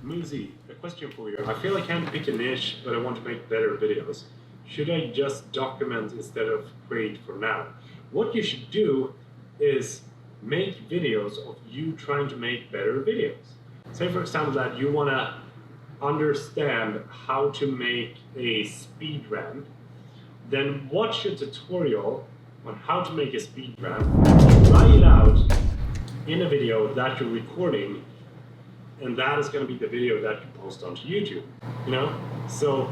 Muzi, a question for you. I feel I can't pick a niche, but I want to make better videos. Should I just document instead of create for now? What you should do is make videos of you trying to make better videos. Say for example that you want to understand how to make a speed ramp, then watch a tutorial on how to make a speed ramp, write it out in a video that you're recording, and that is going to be the video that you post onto YouTube, you know? So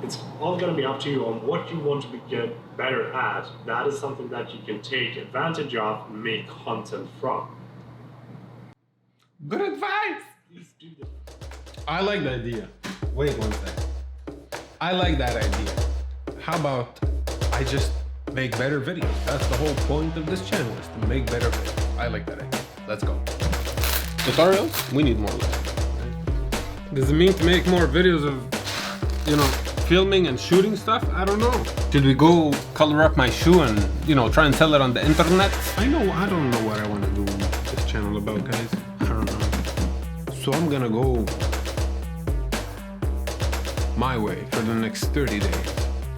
it's all going to be up to you on what you want to get better at. That is something that you can take advantage of and make content from. Good advice! Please do that. I like the idea. Wait one second. I like that idea. How about I just make better videos? That's the whole point of this channel, is to make better videos. I like that idea. Let's go. Tutorials? We need more of that. Does it mean to make more videos of, filming and shooting stuff? I don't know. Should we go color up my shoe and, try and sell it on the internet? I don't know what I want to do this channel about, guys. I don't know. So I'm gonna go my way for the next 30 days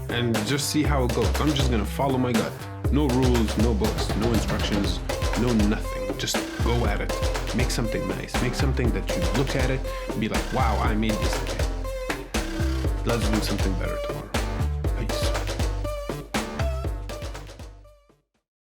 and just see how it goes. I'm just gonna follow my gut. No rules, no books, no instructions, no nothing. Just go at it. Make something nice. Make something that you look at it and be like, wow, I made this today. Let's do something better tomorrow.